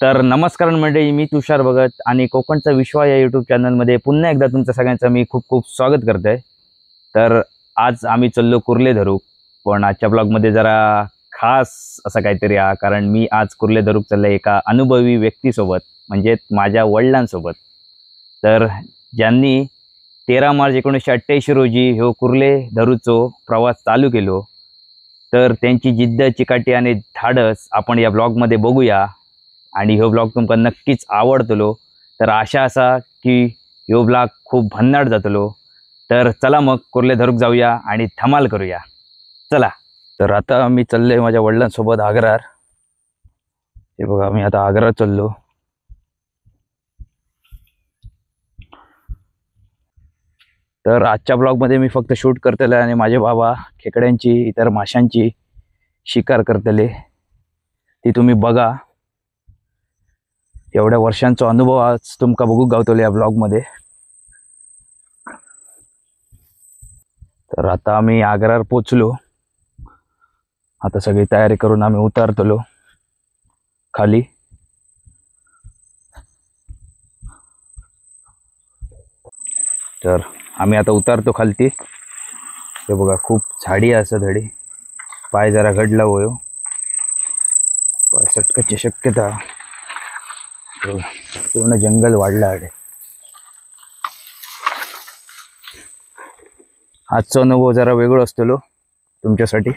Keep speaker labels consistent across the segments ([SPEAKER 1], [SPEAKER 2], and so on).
[SPEAKER 1] तर नमस्कार मंडळी, मी तुषार भगत आणि कोकणचा विश्वा या यूट्यूब चॅनलमध्ये पुन्हा एकदा तुमचं सगळ्यांचं मी खूप खूप स्वागत करतोय। तर आज आम्ही चाललो कुर्ले धरूक, पण आजच्या ब्लॉगमध्ये जरा खास असं काहीतरी आहे, कारण मी आज कुर्ले धरूक चाललोय एका अनुभवी व्यक्तीसोबत, म्हणजे माझ्या वडिलांसोबत। तर ज्यांनी 13 मार्च 1988 रोजी ह्यो कुर्ले धरूचो प्रवास चालू केलो, तर त्यांची जिद्द, चिकाटी आणि धाडस आपण या ब्लॉगमध्ये बघूया। आणि ह्यो ब्लॉग तुमका नक्कीच आवडतलो, तर आशा असा की ह्यो ब्लॉग खूप भन्नाट जातलो। तर चला मग कुर्ले धरूक जाऊया आणि धमाल करूया, चला। तर आता मी चाललोय माझ्या वडिलांसोबत आग्रार। हे बघा, मी आता आग्रार चाललो। तर आजच्या ब्लॉगमध्ये मी फक्त शूट करतले आणि माझे बाबा खेकड्यांची इतर माशांची शिकार करतले, ती तुम्ही बघा। एवढ्या वर्षांचा अनुभव आज तुमका बघू गावतलो या ब्लॉगमध्ये। तर आता आम्ही आग्रार पोचलो, आता सगळी तयारी करून आम्ही उतरतलो खाली। तर आम्ही आता उतरतो खालती। हे बघा, खूप झाडी असं धडी, पाय जरा घडला होयो, पाय सटकाची शक्यता, पूर्ण जंगल वाढला आहे। आजचा अनुभव जरा वेगळा असतलो तुमच्यासाठी,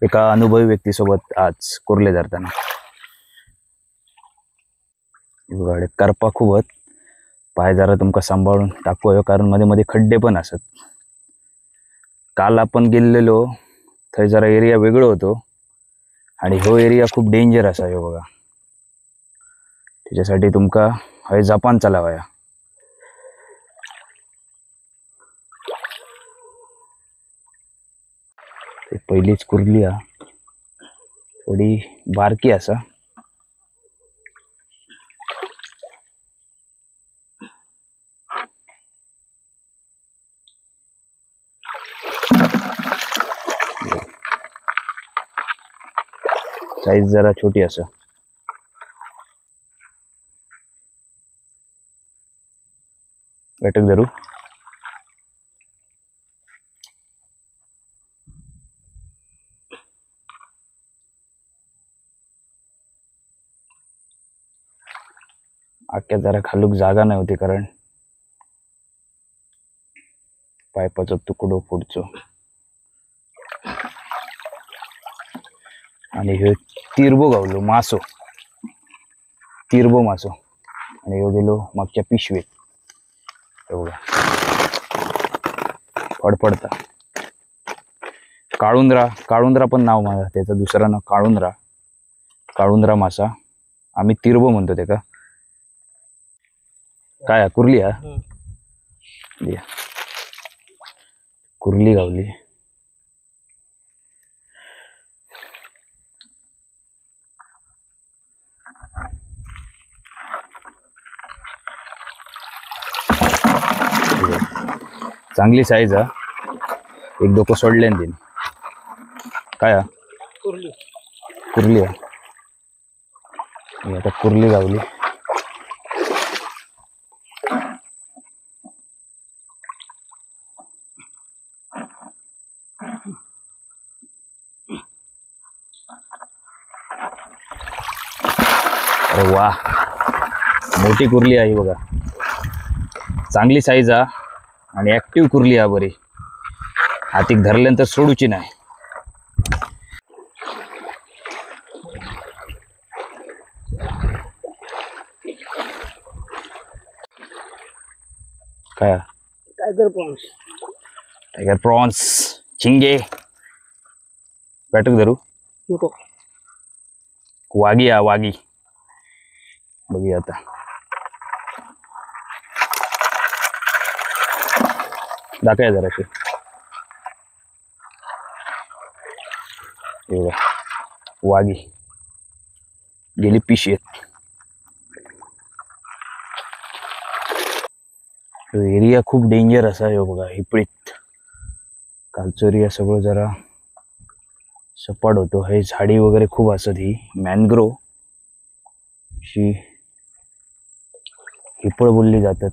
[SPEAKER 1] एका अनुभवी व्यक्तीसोबत आज कुर्ले धरताना। गाडी करपा खूप आहेत, पाय जरा तुमका सांभाळून टाकूया, कारण मध्ये मध्ये खड्डे पण असत। काल आपण गेलेलो थंय जरा एरिया वेगळो होतो, आणि हो एरिया खूप डेंजर असा आहे बघा। त्याच्यासाठी तुमका हय जपान चालावया। ते पहिलीच कुर्ली हा, थोडी बारकी असा। साईज जरा छोटी असा। बैठक धरू। आख्या जरा खालूक जागा नाही होती, कारण पायपाचा तुकडो फुटचो। आणि ह्यो तिरबो गावलो मासो, तिरबो मासो। आणि ह्यो गेलो मागच्या पिशवीत, एवढा फडफडता। काळुंद्रा, काळुंद्रा पण नाव माझा, त्याचं दुसरं नाव काळुंद्रा, काळुंद्रा मासा। आम्ही तिरबो म्हणतो ते का काय, कुर्ली हा, कुर्ली गावली। चांगली साईज हा, एक डोकं सोडले दिन। काय हा, कुर्ली, कुर्ली हा। आता कुर्ली गावली। अरे वा, मोठी कुर्ली आहे बघा, चांगली साईज हा, आणि ऍक्टिव्ह कुर्ली हा बरी। हातीक धरल्यानंतर सोडूची नाही। काय टायगर प्रॉन्स, टायगर प्रॉन्स, चिंगे। बैठक धरू। वागी हा, वागी बघूया आता। दाखया जराशी, वागी गेली पिशवीत। एरिया खूप डेंजर असा आहे बघा, हिपळीत कालचो एरिया सगळं जरा सपाट होतो। हे झाडी वगैरे खूप असत, ही मॅनग्रोव अशी हिपळ बोलली जातात.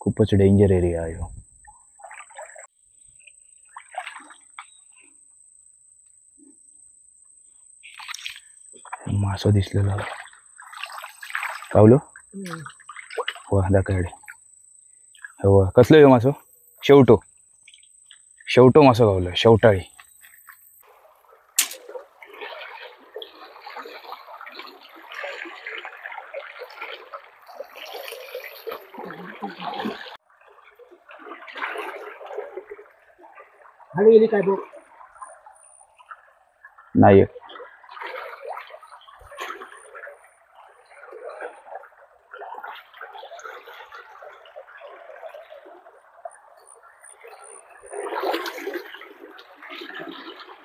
[SPEAKER 1] खूपच डेंजर एरिया आहे. मासो दिसलेला पावलो हो दाखडे हो. कसलो येऊ मासो? शेवटो शेवटो मासो गावलो. शेवटाळी. नाही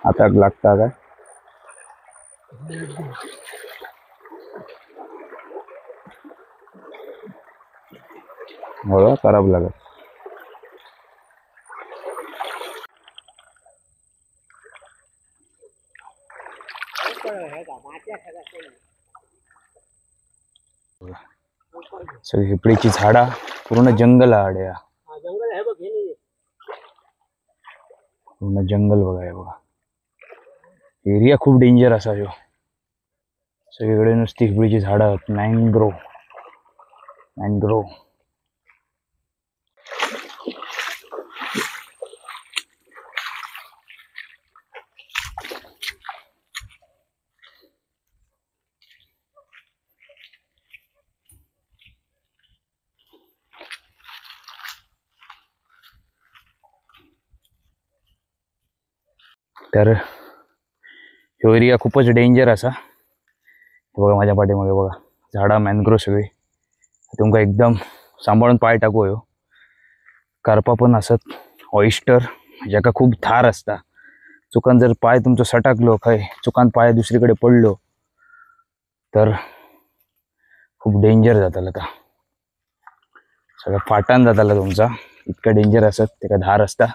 [SPEAKER 1] आता लागता काय हो खराब लागत. सगळी हिपळीची झाडा पूर्ण जंगल आड्या पूर्ण जंगल बघा हे बघा. एरिया खूप डेंजर असा ह्यो. सगळीकडे नुसती हिपळीची झाडं आहेत. मँग्रोव मँग्रोव. तर ह्यो एरिया खूपच डेंजर असा. बघा माझ्या पाठीमागे बघा झाडा मॅनग्रोव सगळी. तुमका एकदम सांभाळून पाय टाकू ह्यो. कार्पा पण असत. ऑइस्टर ज्याका खूप धार असता. चुकान जर पाय तुमचं सटाकलो खय चुकान पाय दुसरीकडे पडलो तर खूप डेंजर जाताला. आता सगळं फाटान जाताला तुमचा. इतकं डेंजर असत. त्याका धार असता.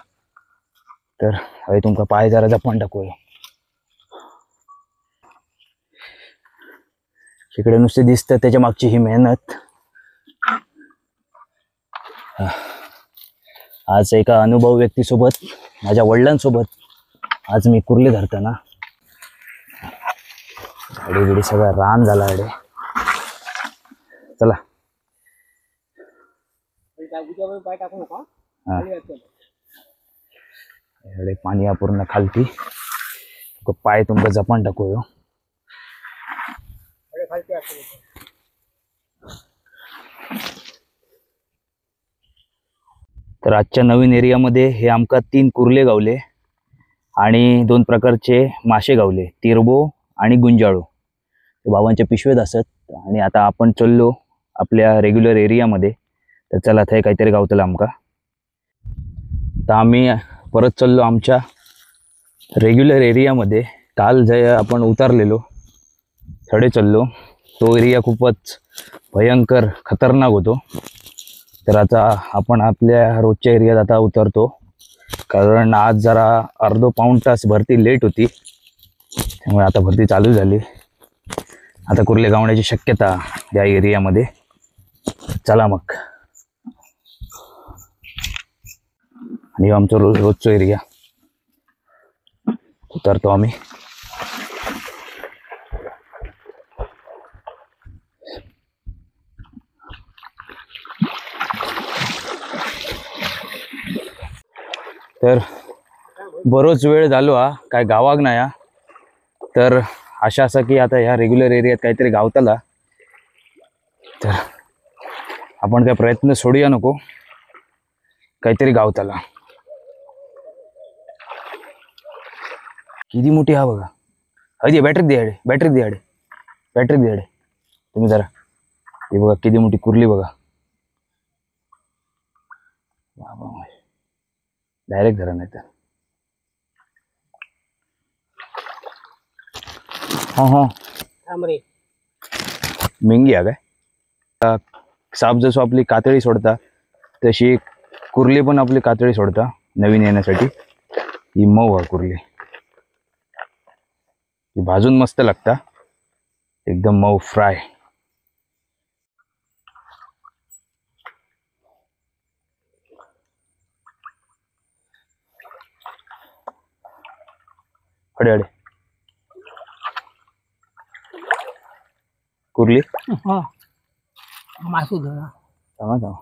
[SPEAKER 1] तर हवे तुमका पाय जरा जपान टाकू. इकडे नुसते दिसतं त्याच्या मागची ही मेहनत. आज एका अनुभव व्यक्तीसोबत माझ्या वडिलांसोबत आज मी कुर्ले धरताना गाडी बिडी सगळा रान झाला अडे. चला अडे पाणी पूर्ण खालती. पाय तुमका जपान टाकू. तर आजच्या नवीन एरियामध्ये हे आमका 3 कुर्ले गावले आणि 2 प्रकारचे मासे गावले. तिरबो आणि गुंजाळू. बाबांच्या पिशवेत असत. आणि आता आपण चाललो आपल्या रेग्युलर एरियामध्ये. तर चला थंय काहीतरी गावतलं आमका. तर आम्ही परत चाललो आमच्या रेग्युलर एरियामध्ये. काल जे आपण उतरलेलो थडे चाललो तो एरिया खूपच भयंकर खतरनाक होतो. तर आता आपण आपल्या रोजच्या एरियात आता उतरतो. कारण आज जरा अर्धो पाऊण तास भरती लेट होती. त्यामुळे आता भरती चालू झाली. आता कुर्ले गावण्याची शक्यता या एरियामध्ये. चला मग. आणि आमचा रोजचा एरिया उतरतो आम्ही. तर बरोच वेळ झालो हा काय गावाक नाही हा. तर आशा असा की आता ह्या रेग्युलर एरियात काहीतरी गावताला. तर आपण काय प्रयत्न सोडूया नको. काहीतरी गावताला. किती मोठी हा बघा. अरे बॅटरी दे आडे. बॅटरी दे आडे. बॅटरी दे आडे तुम्ही जरा. हे बघा किती मोठी कुर्ली बघा. डायरेक्ट धरा नाही तर. मेंगी आहे काय. साप जसं आपली कातळी सोडता तशी कुर्ली पण आपली कातळी सोडता नवीन येण्यासाठी. ही मऊ आहे कुर्ली. ही भाजून मस्त लागता. एकदम मऊ फ्राय. अडे अडे कुर्ली
[SPEAKER 2] मासू धरा.
[SPEAKER 1] थांबा थांबा.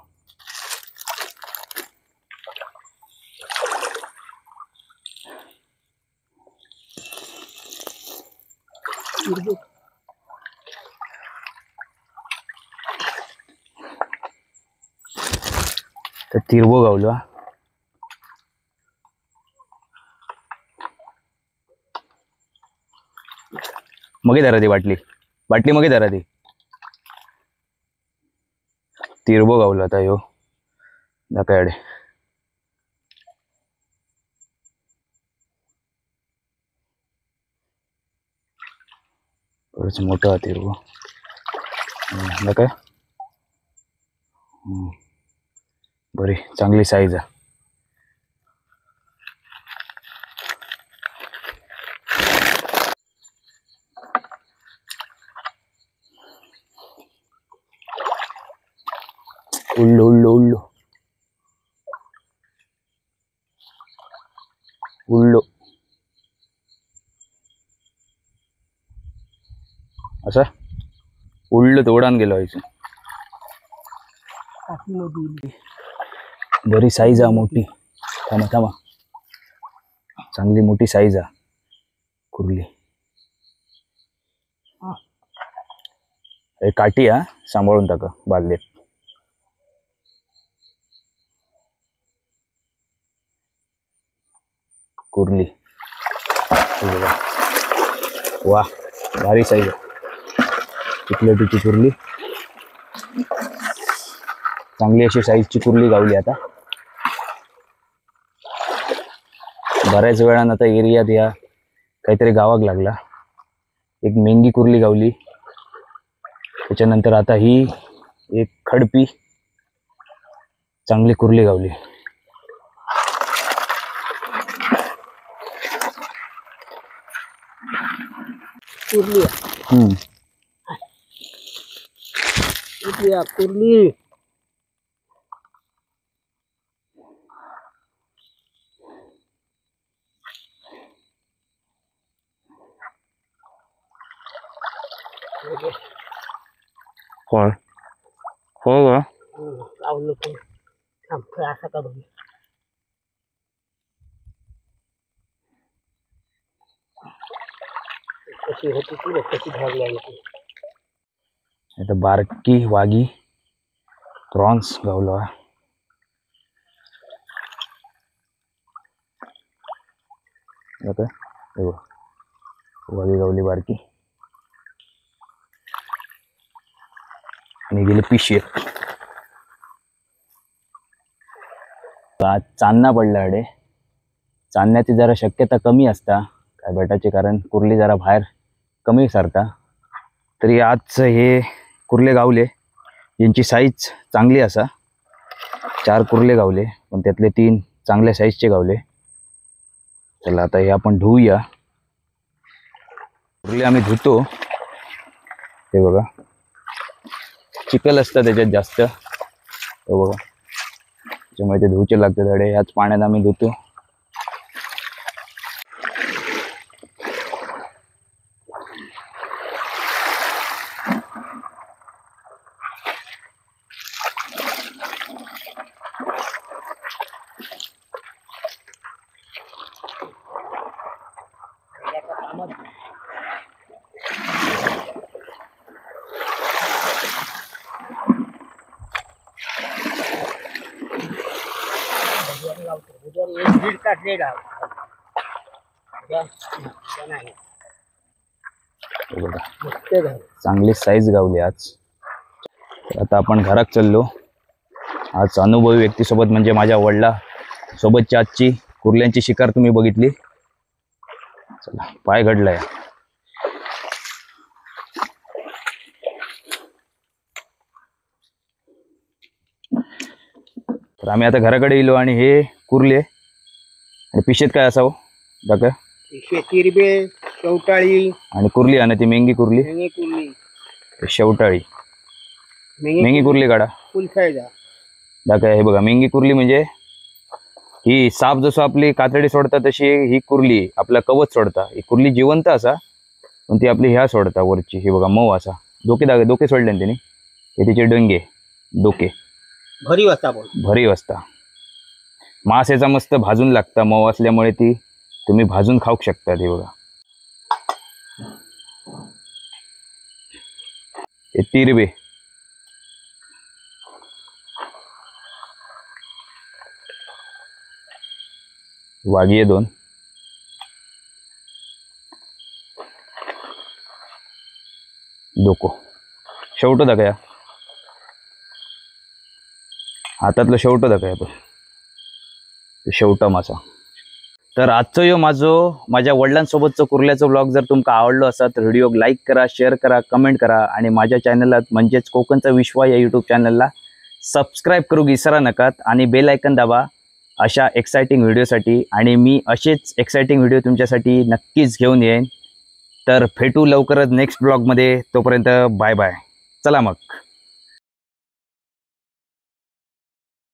[SPEAKER 1] तर तिरवो गावलो. मगे धरा ती बाटली बाटली मगे धरा ती. तिरवो गावलो आता ह्यो दाकाडे. बरंच मोठा तिरवो काय. बरी चांगली साईज आहे. उल्लो उल्लो उल्लो उल्लो असं उल्लो तोडान गेलो व्हायचं. बरी साईज आहे मोठी. थांबा थांबा. चांगली मोठी साईज आहे कुर्ली. हे काठी हा सांभाळून टाका बादलीत. कुर्ली वा भारी साईज आहे. चिकलटीची कुर्ली चांगली अशी साईजची कुर्ली गावली. आता बऱ्याच वेळानं आता एरियात या काहीतरी गावाक लागला. एक मेंगी कुर्ली गावली. त्याच्यानंतर आता ही एक खडपी चांगली कुर्ली गावली.
[SPEAKER 2] कुर्ली कुर्ली
[SPEAKER 1] कोण हो का
[SPEAKER 2] लावलं पण थांब असा का बघ. कशी होती ती कशी धावली आहे.
[SPEAKER 1] आता बारकी वागी प्रॉन्स गावलो. वागी गावली बारकी आणि गेली पिशी. आज चांदणा पडला अडे. चांदण्याची जरा शक्यता कमी असता काय बेटाचे कारण कुर्ली जरा बाहेर कमी सरता. तरी आज हे कुर्ले गावले यांची साईज चांगली असा. 4 कुर्ले गावले पण त्यातले 3 चांगल्या साईजचे गावले. चला आता हे आपण धुवूया. कुर्ले आम्ही धुतो. हे बघा चिखल असतं त्याच्यात जास्त. हे बघा त्याच्यामुळे ते धुवचे लागते धडे. ह्याच पाण्यात आम्ही धुतो. चांगली साईज गावली आज. आता आपण घरात चाललो. आज अनुभवी व्यक्तीसोबत म्हणजे माझ्या वडिला सोबतची आजची कुर्ल्यांची शिकार तुम्ही बघितली. चला पाय घडलाय. तर आम्ही आता घराकडे येलो आणि हे कुर्ले आणि पिशेत काय असावं दाखव.
[SPEAKER 2] तिरबे शेवटाळी
[SPEAKER 1] आणि कुर्ली आणि ती मेंगी कुर्ली,
[SPEAKER 2] मेंगी कुर्ली
[SPEAKER 1] शेवटाळी,
[SPEAKER 2] मेंगी
[SPEAKER 1] मेंगी कुर्ली काढा.
[SPEAKER 2] फुल साईज
[SPEAKER 1] दाखवा हे बघा, मेंगी कुर्ली म्हणजे ही साप जसं आपली कातडी सोडता तशी ही कुर्ली आपला कवच सोडता. ही कुर्ली जिवंत असा पण ती आपली ह्या सोडता वरची. हे बघा मऊ असा डोके सोडले ना त्यांनी. हे तिचे डोंगे डोके
[SPEAKER 2] भरी वाजता बोल
[SPEAKER 1] भरी असता. मांस याचा मस्त भाजून लागता, मऊ असल्यामुळे ती तुम्ही भाजून खाऊ शकता. हे बघा हे तिरबे, वाघी आहे 2, डोको, शेवटो दाखया हातातलं शेवटो दाखया पण शेवटा मासा. तर आजचं यो माझ्या वडिलांसोबतचं कुर्ल्याचं ब्लॉग जर तुमका आवडलो असा तर व्हिडिओ लाईक करा, शेअर करा, कमेंट करा आणि माझ्या चॅनलला म्हणजेच कोकणचा विश्वास या यूट्यूब चॅनलला सबस्क्राईब करू विसरा नकात आणि बेल आयकन दाबा अशा एक्साइटिंग व्हिडिओसाठी. आणि मी असेच एक्साइटिंग व्हिडिओ तुमच्यासाठी नक्कीच घेऊन येईन. तर भेटू लवकरच नेक्स्ट ब्लॉगमध्ये. तोपर्यंत बाय बाय. चला मग.